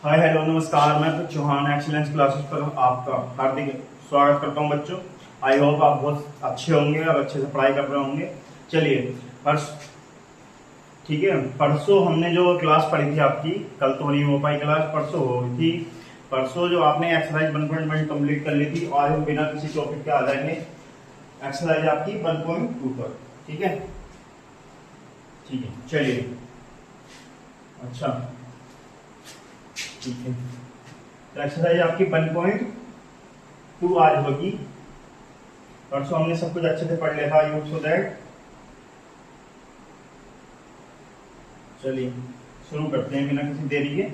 Hi hello नमस्कार। मैं पृथ्वी Chauhan excellence classes पर आपका हार्दिक स्वागत करता हूं बच्चों। आई होप आप बहुत अच्छे होंगे और अच्छे से पढ़ाई कर रहे होंगे। चलिए ठीक है, परसों हमने जो क्लास पढ़ी थी आपकी, कल तो नहीं हो पाई क्लास, परसों हो गई थी। परसों जो आपने एक्सरसाइज 1.1 कंप्लीट कर ली थी, आज हम बिना किसी टॉपिक के आ जाएंगे एक्सरसाइज आपकी 1.2 पर। ठीक है ठीक है, चलिए। अच्छा ठीक है, तो एक्सरसाइज आपकी 1.2 आज होगी। परसों हमने सब कुछ अच्छे से पढ़ लिया था, यू सो दैट। चलिए शुरू करते हैं बिना किसी देरी के।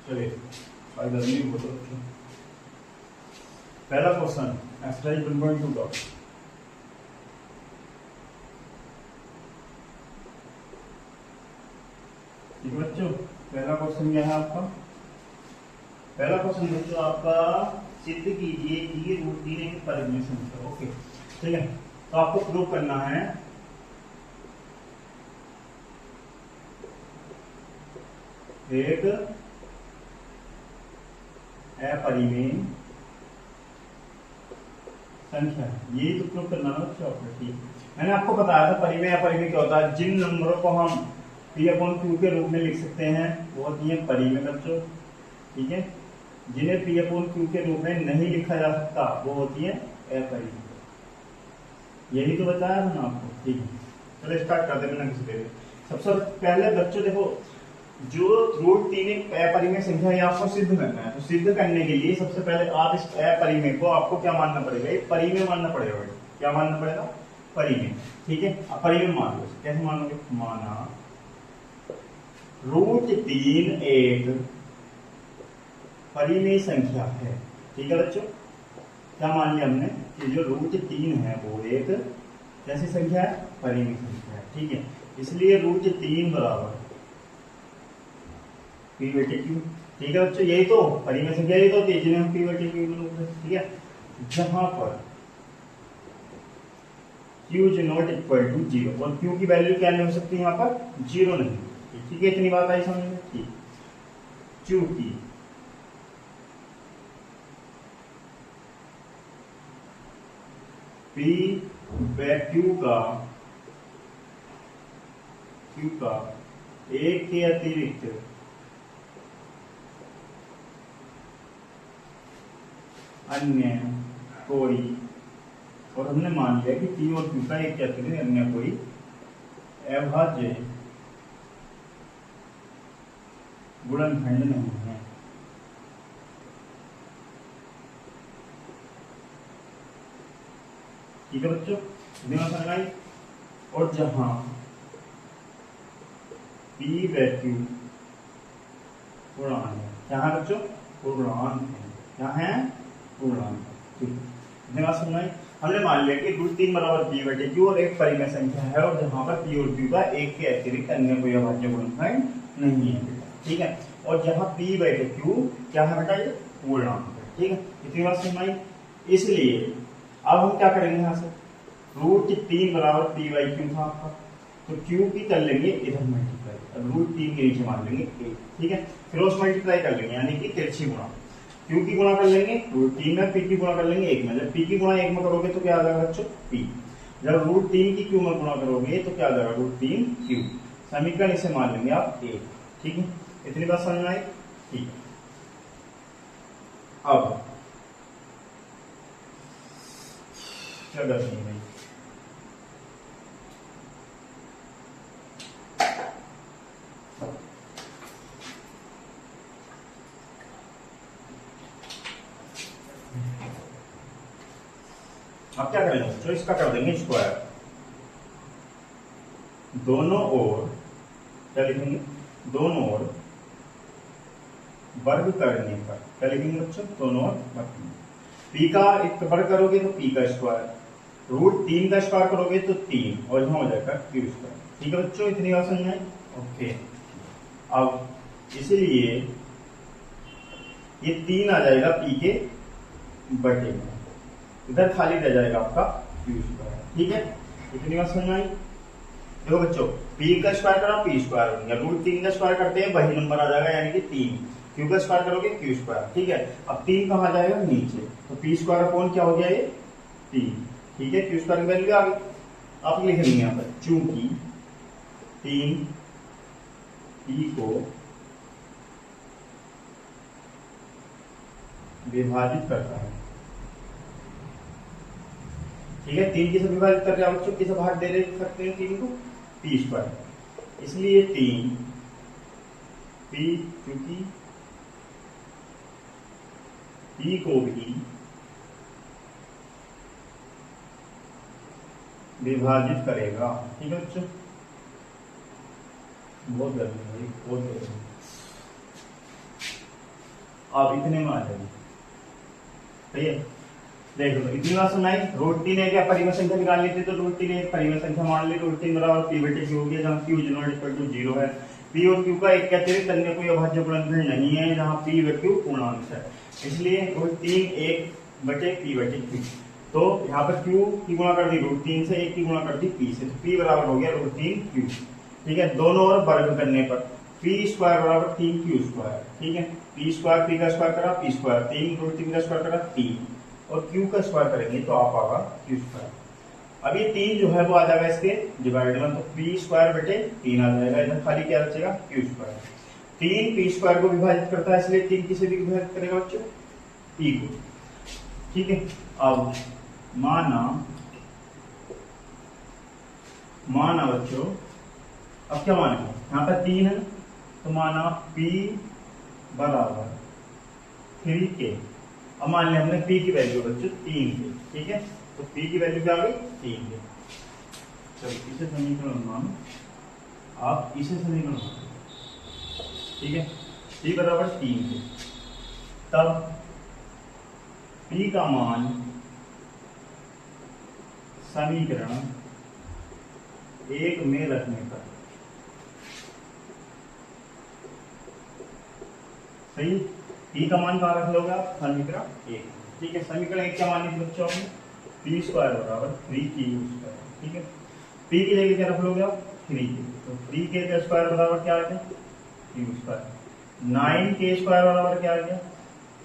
चलिए पहला क्वेश्चन एक्सरसाइज 1.2 का। ठीक है बच्चों, पहला क्वेश्चन क्या है आपका? पहला क्वेश्चन बच्चों आपका, सिद्ध कीजिए कि √3 एक परिमेय संख्या। ओके ठीक है, तो आपको प्रूव करना है एक अपरिमेय संख्या। यही तो प्रूव करना है बच्चों आपको। ठीक, मैंने आपको बताया था परिमेय अपरिमेय क्या होता है। जिन नंबरों को हम P/Q के रूप में लिख सकते हैं वो होती है परिमेय बच्चों। ठीक है, जिन्हें P/Q के रूप में नहीं लिखा जा सकता वो होती है अपरिमेय। यही तो बताया था ना आपको। ठीक है, चलो स्टार्ट करते हैं बिना किसी देरी। सबसे पहले बच्चों देखो, जो √3 एक अपरिमेय संख्या है आपको सिद्ध करना है। तो सिद्ध करने के लिए सबसे पहले आप इस अपरिमेय को आपको क्या मानना पड़ेगा? ये परिमेय मानना पड़ेगा। क्या मानना पड़ेगा? परिमेय। ठीक है, अपरिमेय मान लो। कैसे मानोगे? माना √3 एक परिमेय संख्या है। ठीक है बच्चों, क्या मान लिया हमने कि जो √3 है वो एक कैसी संख्या है? परिमेय संख्या है। ठीक है, इसलिए √3 बराबर P/Q। ठीक है बच्चों, यही तो परिमेय संख्या यही तो होती है जिन्हें हम P/Q बोलते हैं। ठीक है, जहां पर Q is not equal to 0 और Q की वैल्यू क्या नहीं हो सकती यहाँ पर? 0 नहीं। ठीक है, इतनी बात आई समझ में? ठीक, चूंकि P/Q का एक के अतिरिक्त अन्य कोई, और हमने मान लिया कि P और Q का एक के अतिरिक्त अन्य कोई अभाज्य गुणनखंड नहीं है। ठीक है बच्चों, दिमाग समझ आई। और जहां P/Q पूर्णांक है, क्या है बच्चों? पूर्णांक है। क्या है? पूर्णांक। ठीक है, दिमाग समझ आई। हमने मान लिया कि √3 बराबर P/Q और एक परिमेय संख्या है, और जहां पर P और Q का एक के अतिरिक्त अन्य कोई अभाज्य गुणनखंड नहीं है बेटा। ठीक है, और जहां P/Q क्या है बेटा? ये पूर्णांक है। ठीक है, इतनी बात समझ आई। इसलिए अब हम क्या करेंगे यहाँ से? √3 बराबर P/Q था आपका, तो Q की कर लेंगे इधर मल्टीप्लाई। अब √3 के नीचे मान लेंगे 1। ठीक है, क्रॉस मल्टीप्लाई कर लेंगे यानी कि तिरछी गुणा। Q की गुणा कर लेंगे √3 में, P की गुणा कर लेंगे 1 में। जब P की गुणा 1 में करोगे तो क्या आ जाएगा बच्चों? P। जब √3 की Q में गुणा करोगे तो क्या आ जाएगा? √3Q। समीकरण इसे मान लेंगे आप 1। ठीक है, इतनी बात समझ में आई? ठीक है, अब क्या करनी है? अब क्या करेंगे बच्चों? इसका कर देंगे स्क्वायर। दोनों ओर क्या लिखेंगे? दोनों ओर वर्ग करने पर क्या लिखेंगे बच्चों, दोनों ओर वर्ग करने पर। पी का एक वर्ग करोगे तो पी का स्क्वायर, √3 का स्क्वायर करोगे तो 3, और यहाँ हो जाएगा क्यू स्क्वायर। ठीक है बच्चों, इतनी बात समझ में? ओके। अब इसीलिए ये 3 आ जाएगा पी के बटे में, इधर खाली रह जाएगा आपका क्यू स्क्वायर। ठीक है, इतनी बात समझ में आई? देखो बच्चों, पी का स्क्वायर करा पी स्क्वायर हो गया, √3 का स्क्वायर करते हैं वही नंबर आ जाएगा, यानी कि 3। क्यू का स्क्वायर करोगे क्यू स्क्वायर। ठीक है, अब 3 कहाँ जाएगा, नीचे, तो पी स्क्वायर अपॉन क्या हो गया ये 3। ठीक है, क्यू स्क्वायर की वैल्यू आ गई। आप लिखेंगे यहाँ पर चूंकि 3 पी को विभाजित करता है। ठीक है, 3 किसे विभाजित कर रहे हैं बच्चों, किसे भाग दे रहे सकते हैं 3 को, पी स्क्वायर। इसलिए 3 पी, क्योंकि पी को भी विभाजित करेगा। ठीक है बच्चों, बहुत गर्मी है, बहुत गर्मी। आप इतने में आ जाएंगे। सही है, देख लो इतनी बात सुनाई। √3 है क्या, परिमेय संख्या निकालनी थी, तो √3 एक परिमेय संख्या मान ली। √3 बराबर पी बटे क्यू हो गया, जहाँ क्यू = 0 है। पी और क्यू का एक के अतिरिक्त अन्य कोई अभाज्य गुणनखंड नहीं है, जहाँ पी व क्यू पूर्णांक है, इसलिए √3 1 बटे पी बटे क्यू। तो यहाँ पर क्यू की गुणा कर दी √3 से, 1 की गुणा कर दी पी से, तो पी बराबर हो गया √3 क्यू। ठीक है, दोनों ओर वर्ग करने पर पी स्क्वायर बराबर 3 क्यू स्क्वायर। ठीक है, पी स्क्वायर पी का स्क्वायर करा पी स्क्वायर, 3 √3 का स्क्वायर करा 3, और क्यू का स्क्वायर करेंगे तो आप आगा क्यू स्क्वायर। अब ये 3 जो है वो आ जाएगा इसके डिवाइड में, तो पी स्क्वायर बटे 3 आ जाएगा, इधर खाली क्या बचेगा, क्यू स्क्वायर। 3 पी स्क्वायर को विभाजित करता है, इसलिए 3 किसे भी विभाजित करेगा बच्चों, पी को। ठीक है, अब माना बच्चों, अब क्या माना, यहाँ पर 3 है, तो माना P बराबर 3K। अब मान लिया हमने P की वैल्यू बच्चों 3 के। ठीक है, तो P की वैल्यू क्या आ गई, 3 के। चलो इसे समीकरण मानो, आप इसे समीकरण मानो। ठीक है, P बराबर 3 के, तब P का मान समीकरण 1 में रखने पर, सही, P का मान कहाँ रख लोगे आप, समीकरण 1। ठीक है, समीकरण 1 क्या मानी थी बच्चों आपने, पी स्क्वायर बराबर 3Q स्क्वायर। ठीक है, P की जगह क्या रख लोगे आप, 3K, तो 3K का स्क्वायर बराबर क्या आ गया, Q स्क्वायर। 9K स्क्वायर बराबर क्या आ गया,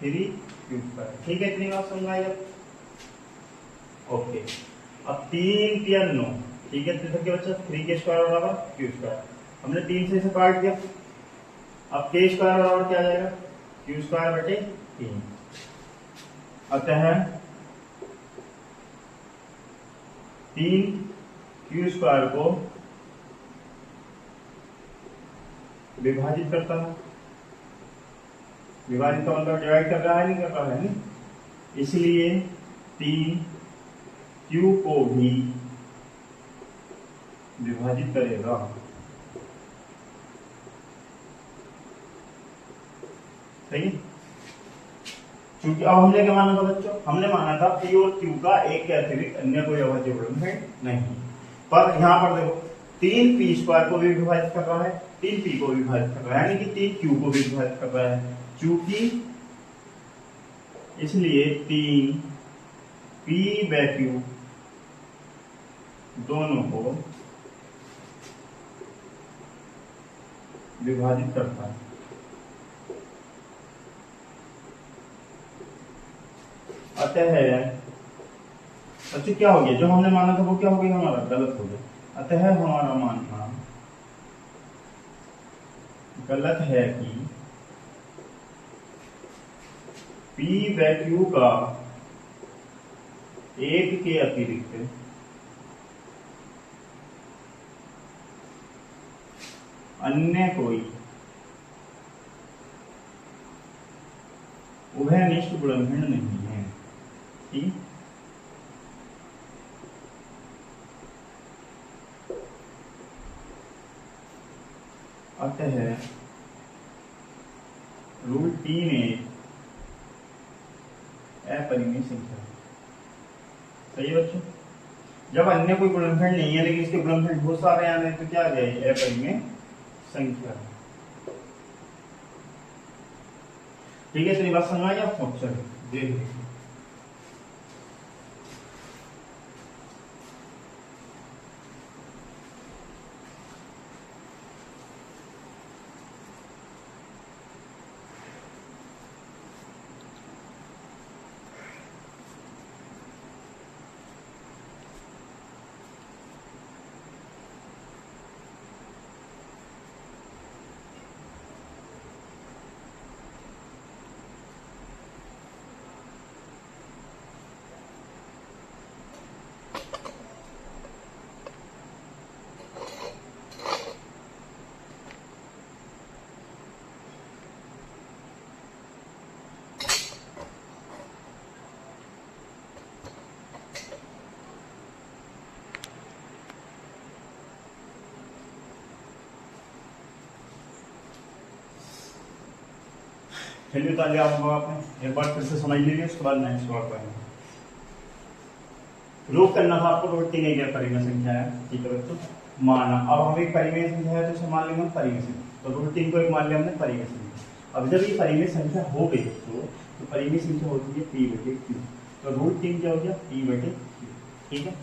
3Q स्क्वायर। ठीक है, इतनी बात समझ आई अब? ओके, अब 3 3 9। ठीक है, तो क्या बच्चा, 3K स्क्वायर बराबर Q स्क्वायर, हमने 3 से इसे काट दिया। अब K स्क्वायर बराबर क्या आ जाएगा, Q स्क्वायर बटे 3। अतः 3 Q स्क्वायर को विभाजित करता है, विभाजित का मतलब डिवाइड कर रहा है, नहीं कर रहा है, नहीं, इसलिए 3 Q को भी विभाजित करेगा। सही, क्योंकि अब हमने क्या माना था बच्चों, हमने माना था P और Q का एक के अतिरिक्त अन्य कोई अभाज्य गुणनखंड नहीं, पर यहाँ पर देखो 3 P स्क्वायर को भी विभाजित कर रहा है, 3 P को भी विभाजित कर रहा है, यानी कि 3 Q को भी विभाजित कर रहा है, चूंकि इसलिए 3 P व Q दोनों को विभाजित करता है। अतः अच्छा क्या हो गया, जो हमने माना था वो क्या हो गया, हमारा गलत हो गया। अतः हमारा मानना गलत है कि P व Q का एक के अतिरिक्त अन्य कोई उभयनिष्ठ गुणनखंड नहीं है। ठीक, अतः रूट 3 एक अपरिमेय संख्या। सही है बच्चों। जब अन्य कोई गुणनखंड नहीं है लेकिन इसके गुणनखंड बहुत सारे आने हैं तो क्या आ जाएगी? अपरिमेय संख्या। ठीक है, इतनी बात समझ आई आपको? चलो देख लीजिए। चलिए उतार लिया होगा आपने, एक बार फिर से समझ लीजिए, उसके बाद नेक्स्ट वर्ड करेंगे। प्रूव करना था आपको रूट 3 एक परिमेय संख्या है। ठीक है बच्चों, माना अब हम एक परिमेय संख्या है तो इसे मान लेंगे परिमेय संख्या। तो रूट 3 को एक मान लिया हमने परिमेय संख्या। अब जब ये परिमेय संख्या हो गई तो परिमेय संख्या होती है p बटे q। तो रूट 3 क्या हो गया? p बटे q। ठीक है,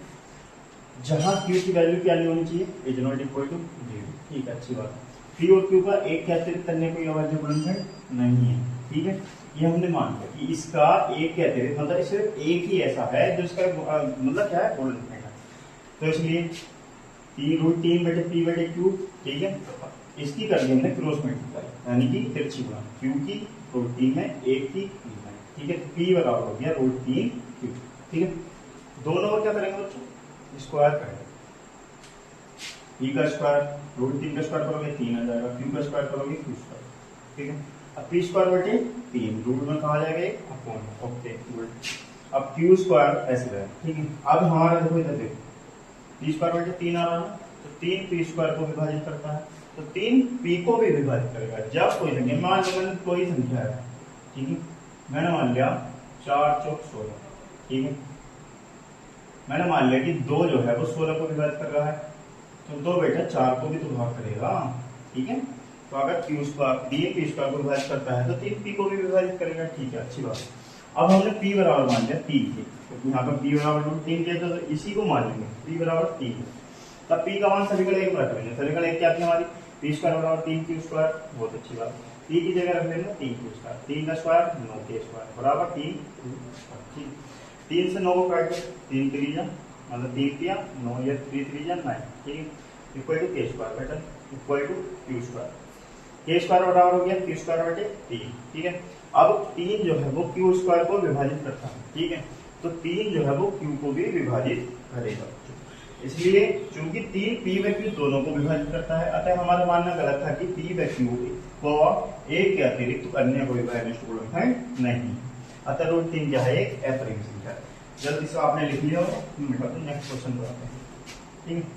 जहां q की वैल्यू क्या होनी चाहिए? Is not equal to 0। ठीक है, अच्छी बात है। p और q का एक के अतिरिक्त करने कोई अवैध गुणनखंड नहीं है। ठीक है, ये हमने मान लिया कि इसका एक के अतिरिक्त मतलब सिर्फ एक ही ऐसा है जो इसका मतलब क्या है? गुणनखंड है। तो इसलिए रूट 3 बटे p बटे q। ठीक है, इसकी कर दी हमने क्रॉस मल्टीप्लाई यानी कि तिरछी गुणा, क्योंकि रूट 3 में एक की p है। ठीक है, p बराबर हो गया रूट 3 q। ठीक है, दोनों और क्या करेंगे बच्चों? स्क्वायर करेंगे। p का स्क्वायर रूट 3 का स्क्वायर करोगे 3 आ जाएगा, q का स्क्वायर करोगे q स्क्वायर। ठीक है, अब p स्क्वायर बटे 3 रूट में कहा जाएगा अपॉन। Okay good. अब q स्क्वायर ऐसे रहेगा। ठीक है, अब हमारा देखो इधर देखो p स्क्वायर बटे 3 आ रहा है, तो 3 p स्क्वायर को विभाजित करता है, तो 3 p को भी विभाजित करेगा। जब कोई संख्या मान लो कोई संख्या है, ठीक है, मैंने मान लिया 4 चौक 16। ठीक है, मैंने मान लिया कि 2 जो है वो 16 को विभाजित कर रहा है, तो 2 बेटा 4 को भी तो भाग करेगा। ठीक है, तो अगर q स्क्वायर दिए p स्क्वायर को विभाजित करता है तो 3 p को भी विभाजित करेगा। ठीक है, अच्छी बात। अब हमने p बराबर मान लिया 3 के, क्योंकि यहाँ पर p बराबर रूट 3 के तो इसी को मान लेंगे p बराबर 3। तब p का मान समीकरण 1 रख लेंगे। समीकरण 1 क्या थी हमारी? p स्क्वायर बराबर 3q स्क्वायर। बहुत अच्छी बात। p की जगह रख लेंगे 3q स्क्वायर, 3 का स्क्वायर 9k स्क्वायर बराबर 3। ठीक, 3 से 9 को काट दो, 3 त्रिज्या मतलब 3 किया 9 या 3 त्रिज्या 9। ठीक, इक्वल टू k स्क्वायर बेटा equal to q square. k square बराबर हो गया q स्क्वायर बटे 3। ठीक है, अब 3 जो है वो q स्क्वायर को विभाजित करता है। ठीक है, तो 3 जो है वो q को भी विभाजित करेगा। इसलिए चूंकि 3 p व q दोनों को विभाजित करता है, अतः हमारा मानना गलत था कि p व q को एक के अतिरिक्त अन्य कोई वैल्यू गुणनखंड नहीं। अतः रूट 3 क्या है? एक अपरिमेय संख्या है। जल्दी से आपने लिख लिया हो, नेक्स्ट क्वेश्चन कराते हैं। ठीक है,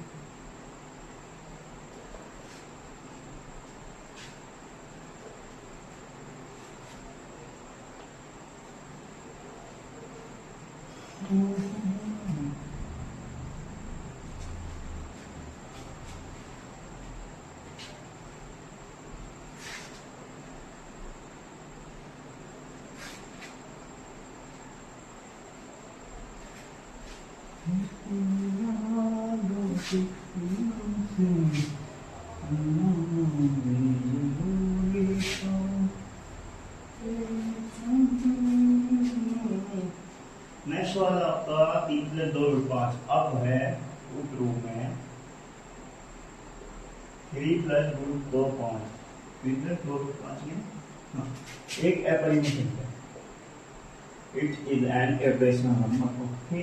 नेक्स्ट वाला आपका 3 + 2 = 5। अब है रूट में 3 + √2 5। 3 + 2 = 5 में एक अपरिमेय संख्या। It is an irrational number. Okay,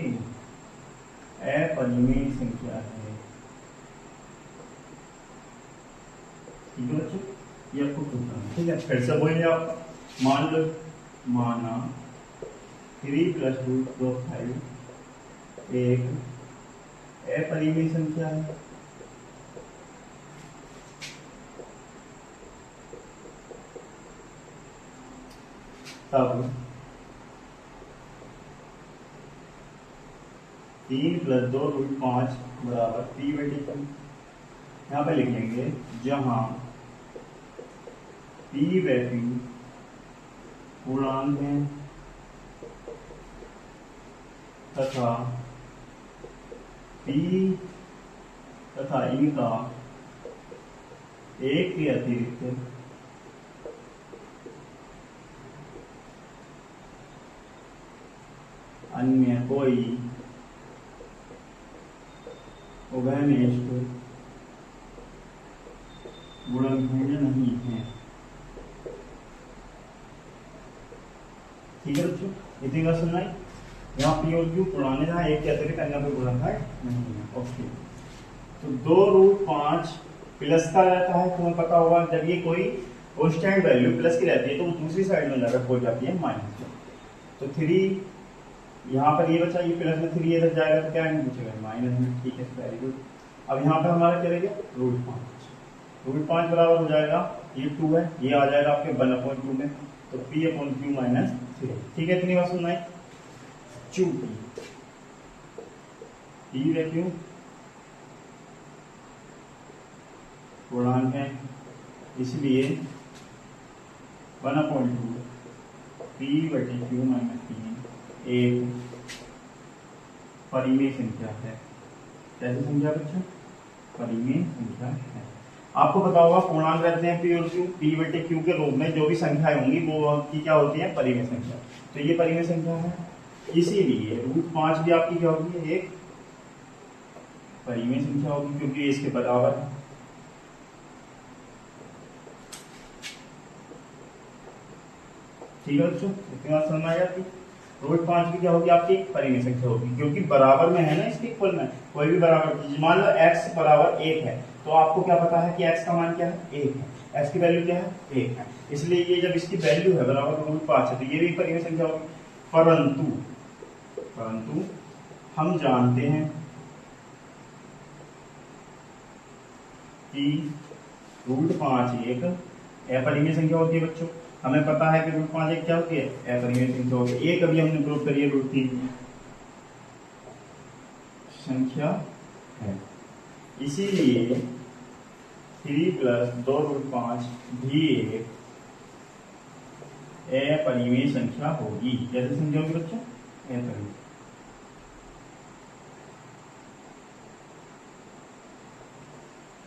अपरिमेय संख्या है। ठीक है बच्चों, ये आपको पूछना है। ठीक है, फिर से बोलिए आप। मान लो माना 3 + √2 5 एक अपरिमेय संख्या है। तब 3 + 2√5 बराबर p/2 यहाँ पे लिख लेंगे, जहां p/q पूर्णांक है तथा p तथा इनका एक के अतिरिक्त अन्य कोई उभयनिष्ठ गुणनखंड नहीं है। ठीक है बच्चों, इतनी बात सुनना है। यहाँ पी और क्यू पुराने जहाँ एक के अतिरिक्त अन्य कोई गुणनखंड नहीं है। ओके, तो 2√5 प्लस का रहता है, तुम्हें पता होगा जब ये कोई कांस्टेंट वैल्यू प्लस की रहती है तो दूसरी साइड में जाकर हो जाती है माइनस। तो 3 यहाँ पर ये बचा, ये प्लस में 3 इधर जाएगा तो क्या पूछेगा माइनस में। ठीक है, वेरी गुड। अब यहाँ पर हमारा क्या रहेगा √5 बराबर हो जाएगा, ये 2 है, ये आ जाएगा आपके 1/2 में, तो p/q - 3। ठीक है, इतनी बात सुनना है। चूंकि p/q पूर्णांक है, इसलिए 1/2 p/q - 3 एक परिमेय संख्या है। कैसी संख्या बच्चों? परिमेय संख्या है। आपको पता होगा पूर्णांक रहते हैं पी और क्यू, p/q के रूप में जो भी संख्याएं होंगी वो की क्या होती है? परिमेय संख्या। तो ये परिमेय संख्या है, इसीलिए √5 भी आपकी क्या होगी? एक परिमेय संख्या होगी, क्योंकि इसके बराबर है। ठीक है बच्चों, इतनी बात समझ में आ जाती। √5 की क्या होगी? आपकी परिमेय संख्या होगी, क्योंकि बराबर में है ना, इसके इक्वल में। कोई भी बराबर, मान लो x बराबर 1 है, तो आपको क्या पता है कि x का मान क्या है? 1 है। x की वैल्यू क्या है? 1 है। इसलिए ये जब इसकी वैल्यू है बराबर √5 है, तो ये भी परिमेय संख्या होगी। परंतु हम जानते हैं कि √5 एक अपरिमेय संख्या होती है बच्चों। हमें पता है कि √5 एक क्या होती है? अपरिमेय संख्या होती है। एक अभी हमने प्रूव करी है, √3 संख्या है, इसीलिए 3 + 2√5 भी एक अपरिमेय संख्या होगी। कैसे समझोगे बच्चों? अपरिमेय।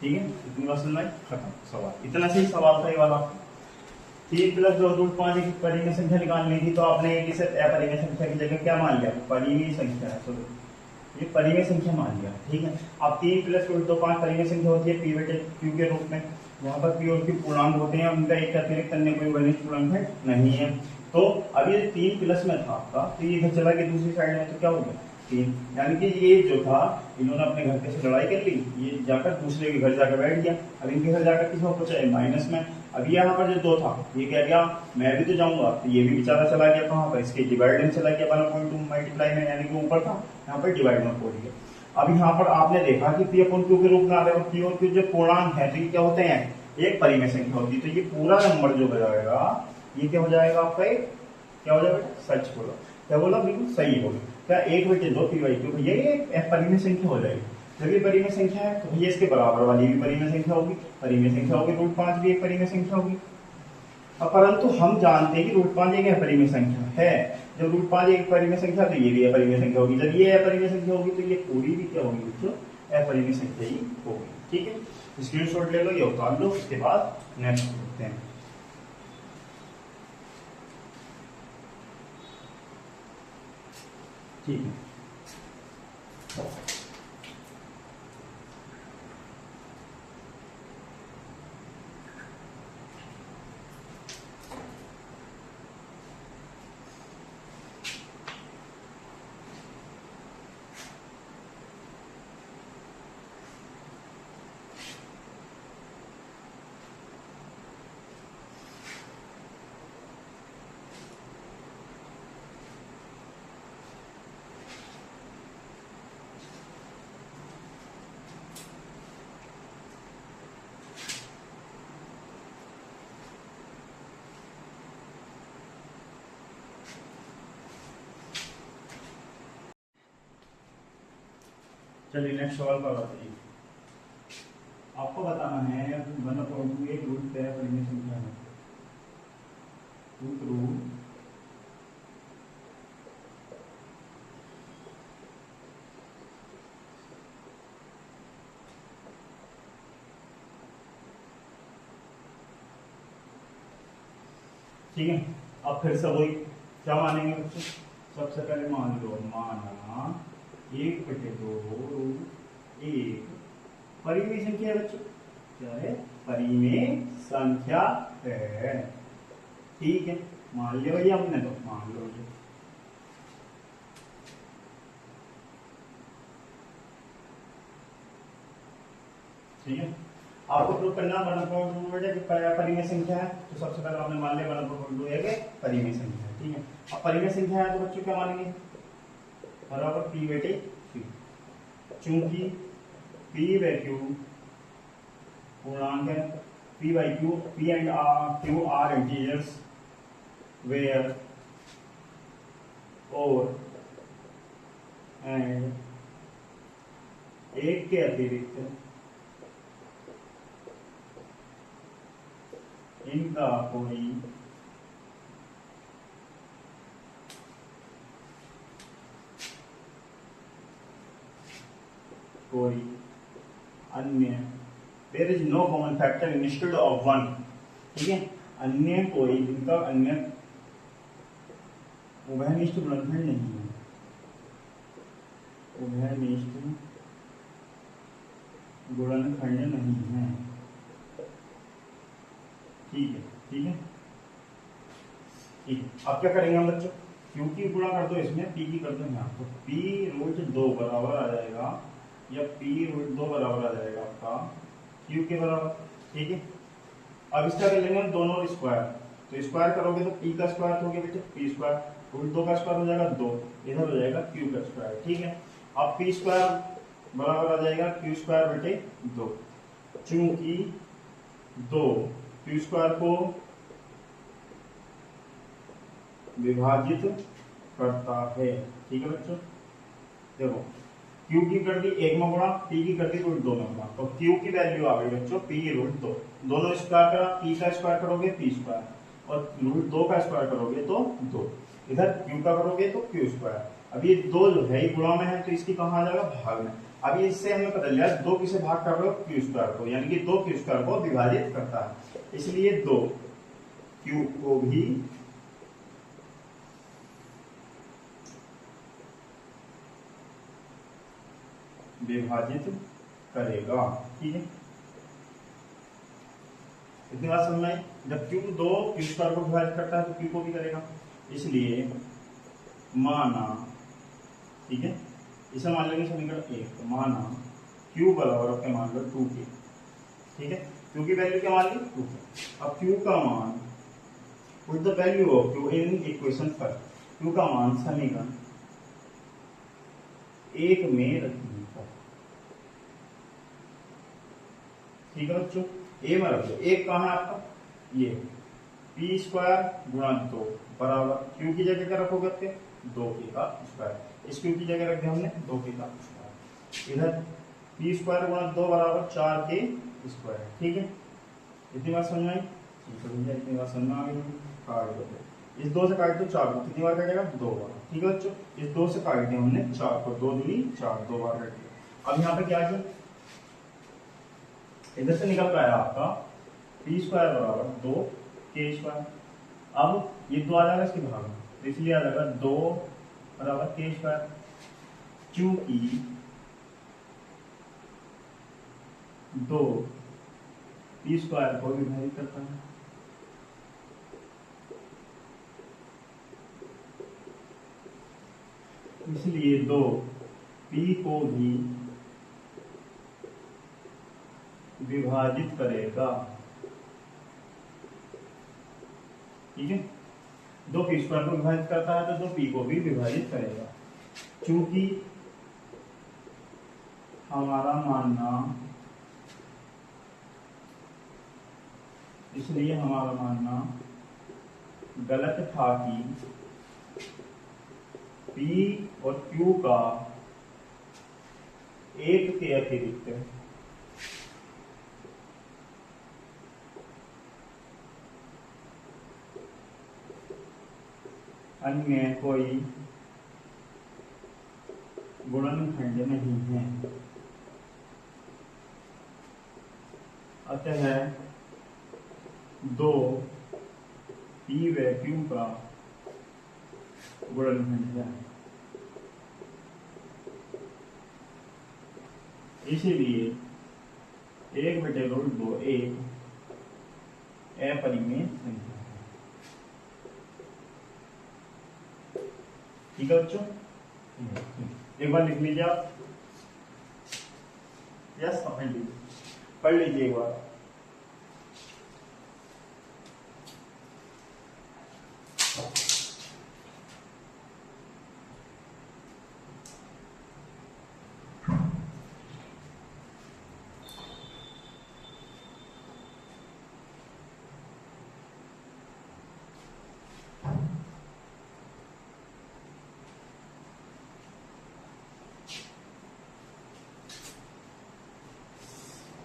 ठीक है, इतनी बात सुनना है, खत्म सवाल। इतना सही सवाल था ये वाला। 3 + 2√5 की परिमेय संख्या निकालनी थी, तो आपने इसे अपरिमेय संख्या की जगह क्या मान लिया? परिमेय संख्या है, तो ये परिमेय संख्या मान लिया। ठीक है, अब 3 + 2√5 परिमेय संख्या होती है p/q के रूप में। यहाँ पर p और q पूर्णांक होते हैं, उनका एक अतिरिक्त अन्य कोई वरिष्ठ पूर्णांक नहीं है। तो अब ये 3 प्लस में था आपका, तो ये इधर चला गया दूसरी साइड में, तो क्या हो गया? 3। यानी कि ये जो था, इन्होंने अपने घर के से लड़ाई कर ली, ये जाकर दूसरे के घर जाकर बैठ गया। अब इनके घर जाकर किसमें पहुंचा? माइनस में। अब यहाँ पर जो 2 था, ये कह गया मैं भी तो जाऊंगा, तो ये भी बेचारा चला गया कहाँ पर? इसके डिवाइड में चला गया, 1/2 मल्टीप्लाई में, यानी कि ऊपर था, यहाँ पर डिवाइड में पहुंच गया। अब यहाँ पर आपने देखा कि p/q के रूप में आ रहे हैं, p और q जो पूर्णांक है, तो ये क्या होते हैं? एक परिमेय संख्या होती है। तो ये पूरा नंबर जो हो जाएगा, ये क्या हो जाएगा आपका? एक क्या हो जाएगा? सच बोला, क्या बोला? बिल्कुल सही बोला। क्या 1/2 p/q भैया ये एक परिमेय संख्या हो जाएगी। जब ये परिमेय संख्या है, तो भैया इसके बराबर वाली भी परिमेय संख्या होगी। परिमेय संख्या होगी √5 भी एक परिमेय संख्या होगी। अब परंतु हम जानते हैं कि √5 एक अपरिमेय संख्या है। जब √5 एक परिमेय संख्या, तो ये भी अपरिमेय संख्या होगी। जब ये अपरिमेय संख्या होगी, तो ये पूरी भी क्या होगी बच्चों? अपरिमेय संख्या ही होगी। ठीक है, स्क्रीनशॉट ले लो, ये उतार लो, उसके बाद नेक्स्ट करते हैं। ठीक है, चलिए नेक्स्ट सवाल का बताइए। आपको बताना है 1/2 एक रूट तय परिमेय संख्या है। रूट ठीक है। अब फिर से वही क्या मानेंगे बच्चों, सबसे पहले मान लो, माना 1/2 रूट 1 परिमेय संख्या है बच्चों, क्या है, परिमेय संख्या है। ठीक है, मान लिया भैया हमने, तो मान लो ये। ठीक है, आपको प्रूव करना 1/2 कि परिमेय संख्या है, तो सबसे पहले हमने मान लिया 1/2 एक परिमेय संख्या है। ठीक है, अब परिमेय संख्या है तो बच्चों क्या मानेंगे, बराबर p/q, चूंकि p व q पूर्णांक है, p/q, p and q are integers where और एंड एक के अतिरिक्त इनका कोई अन्य, there is no common factor instead of 1। ठीक है, अन्य कोई इनका अन्य उभयनिष्ठ गुणनखंड नहीं है, उभयनिष्ठ गुणनखंड नहीं है। ठीक है, ठीक है, ठीक है। अब क्या करेंगे हम बच्चों, क्यू की गुणा कर दो इसमें, पी की कर दो यहाँ, तो p√2 बराबर आ जाएगा, या p√2 बराबर आ जाएगा आपका क्यू के बराबर। ठीक है, अब इसका कर लेंगे हम दोनों स्क्वायर, तो स्क्वायर करोगे तो p का स्क्वायर हो गया बेटे p², √2 का स्क्वायर हो जाएगा 2, इधर हो जाएगा q का स्क्वायर। ठीक है, अब p² बराबर आ जाएगा q²/2, चूंकि 2 q² को विभाजित करता है। ठीक है बच्चों, देखो q की कर दी 1 में गुणा, p की कर दी √2 में गुणा, तो q की वैल्यू आ गई बच्चों p√2, दोनों स्क्वायर करा, p का स्क्वायर करोगे p² और √2 का स्क्वायर करोगे तो 2, इधर q का करोगे तो q²। अब ये 2 जो है गुणा में है, तो इसकी कहाँ आ जाएगा, भाग में। अब इससे हमें पता चला 2 किसे भाग कर रहे हो, q² को, यानी कि 2 q² को विभाजित करता है, इसलिए 2 q को भी विभाजित करेगा। ठीक है, इतनी बात समझ में आई। जब q 2 q² को विभाजित करता है तो q को भी करेगा, इसलिए माना, ठीक है, इसे मान लेंगे समीकरण 1, तो माना q बराबर आपके मान लो 2k। ठीक है, q की वैल्यू क्या मान ली 2k। अब q का मान, put the value of q in equation first, q का मान समीकरण 1 में रखिए। ठीक है बच्चों, ए में रख दो, एक कहाँ है आपका, ये p² गुणा 2 बराबर q की जगह क्या रखोगे आपके 2k का स्क्वायर, इस q की जगह रख दिया हमने 2k का स्क्वायर, इधर p² गुणा 2 बराबर 4k स्क्वायर। ठीक है, इतनी बात समझ में आई, इतनी बात समझ में आ गई, काट दो, इस 2 से काट दो 4 को, कितनी बार कटेगा 2 बार। ठीक है बच्चों, इस 2 से काट दिया हमने 4 को, 2 दूनी 4, 2 बार कट दिया। अब यहाँ पे क्या किया, इधर से निकल पाया आपका p² बराबर 2k²। अब ये 2 आ जाएगा इसके भाग में, तो इसलिए आ जाएगा 2 बराबर k², चूंकि 2 p² को विभाजित करता है, इसलिए 2 p को भी विभाजित करेगा। ठीक है, 2 p² को विभाजित करता है तो 2 p को भी विभाजित करेगा, चूंकि हमारा मानना, इसलिए हमारा मानना गलत था कि p और q का एक के अतिरिक्त अन्य कोई गुणनखंड नहीं है। अतः दो पी व क्यू का गुणनखंड है। इसीलिए 1/√2 एक अपरिमेय संख्या है। ठीक है बच्चों, एक बार लिख लीजिए आप। यस, पढ़ लीजिए एक बार।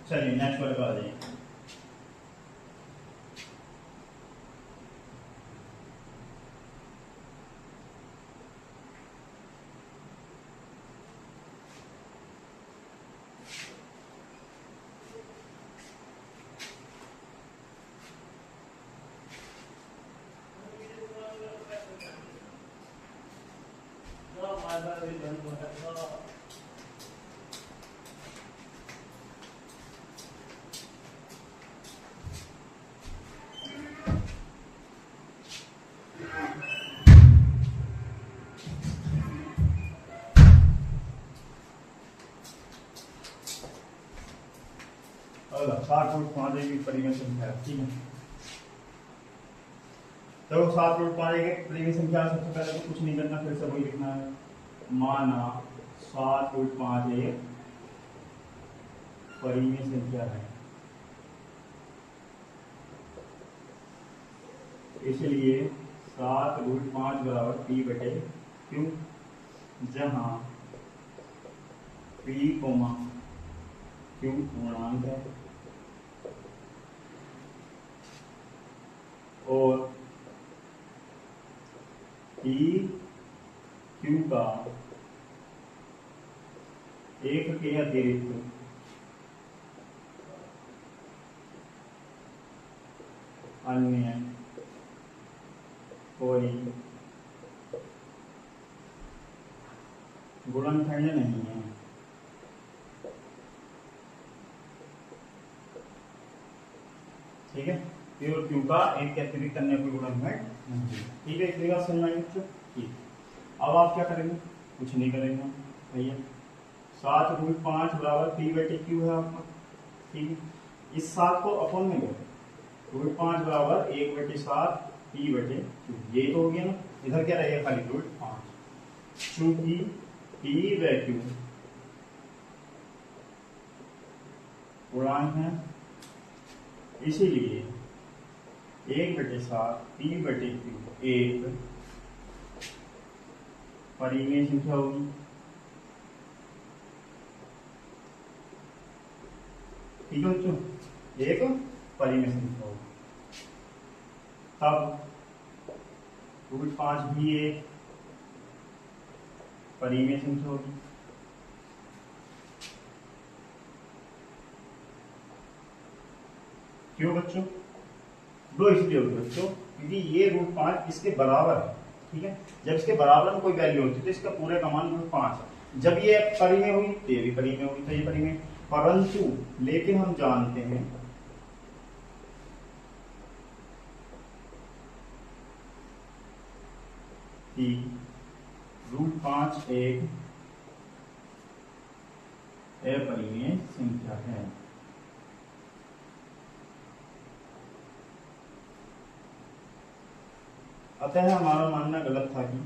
चलिए नेक्स्ट वर्ड आ जाइए। अगला 7√5 की परिमेय संख्या। ठीक है, तो 7√5 एक परिमेय संख्या। सबसे पहले तो कुछ नहीं करना, फिर से वही लिखना है। माना 7√5 एक परिमेय संख्या है, इसलिए 7√5 बराबर पी बटे क्यू, जहां पी कोमा क्यू पूर्णांक है और पी क्यू का एक के अतिरिक्त अन्य कोई गुणनखंड नहीं है। ठीक है, पी और क्यू का एक के अतिरिक्त अन्य कोई गुणनखंड नहीं है। ठीक है, इतनी बात समझ में आई बच्चों। ठीक, अब आप क्या करेंगे? कुछ नहीं करेंगे भैया। 7√5 बराबर पी बटे क्यू है आपका। ठीक है, इस 7 को अपॉन में करें। √5 बराबर 1/7 पी बटे क्यू, ये तो हो गया ना। इधर क्या रहेगा? खाली √5। चूंकि पी व क्यू पूर्णांक है, इसीलिए 1/7 पी बटे क्यू एक परिमेय संख्या होगी। ठीक है बच्चों, एक परिमेय संख्या होगी। तब √5 भी एक परिमेय संख्या होगी। क्यों बच्चों? दो इसलिए होगी बच्चों, क्योंकि ये √5 इसके बराबर है। ठीक है, जब इसके बराबर में कोई वैल्यू होती है तो इसका पूरे का मान √5 है। जब ये परिमेय हुई तो ये भी परिमेय हुई, तो ये परिमेय। परंतु लेकिन हम जानते हैं कि √5 एक अपरिमेय संख्या है। अतः हमारा मानना गलत था कि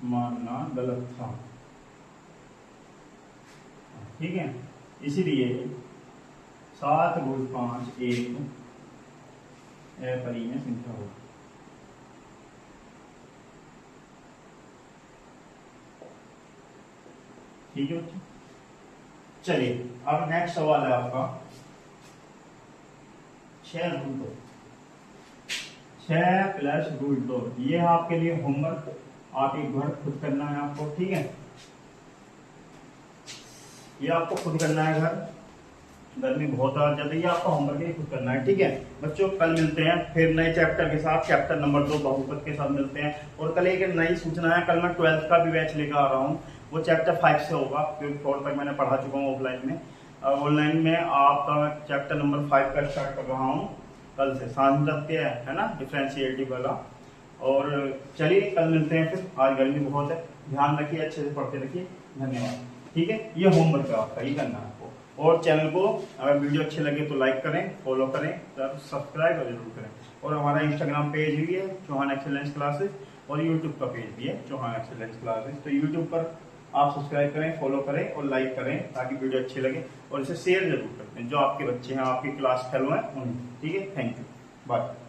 मानना गलत था। ठीक है, इसीलिए 7√5 एक अपरिमेय संख्या होगी। ठीक है बच्चों। चलिए अब नेक्स्ट सवाल है आपका 6√2, 6 प्लस √2। ये है आपके लिए होमवर्क, आप एक घर खुद करना है आपको, ठीक है। ये आपको खुद करना है गर्मी बहुत आ जाती है, आपका होमवर्क ही खुद करना है, ठीक है बच्चों। कल मिलते हैं फिर नए चैप्टर के साथ, चैप्टर नंबर 2 बहुपद के साथ मिलते हैं। और कल एक नई सूचना है, कल मैं 12th का भी बैच लेकर आ रहा हूँ, वो चैप्टर 5 से होगा, क्योंकि 4 तक मैंने पढ़ा चुका हूँ ऑफलाइन में। ऑनलाइन में आपका मैं चैप्टर नंबर 5 का स्टार्ट कर रहा हूँ कल से, सांझ तक के है ना, डिफरेंशिएटिव वाला। और चलिए कल मिलते हैं फिर, आज गर्मी बहुत है, ध्यान रखिए, अच्छे से पढ़ते रखिए, धन्यवाद। ठीक है, ये होमवर्क है आपका, ये करना है आपको। और चैनल को अगर वीडियो अच्छे लगे तो लाइक करें, फॉलो करें, सब्सक्राइब जरूर करें। और हमारा इंस्टाग्राम पेज भी है चौहान एक्सीलेंस क्लासेस, और यूट्यूब का पेज भी है चौहान एक्सीलेंस क्लासेस। तो यूट्यूब पर आप सब्सक्राइब करें, फॉलो करें और लाइक करें, ताकि वीडियो अच्छी लगे। और इसे शेयर जरूर करते हैं जो आपके बच्चे हैं, आपकी क्लास फेलो हैं उन्हें, ठीक है। Thank you, bye.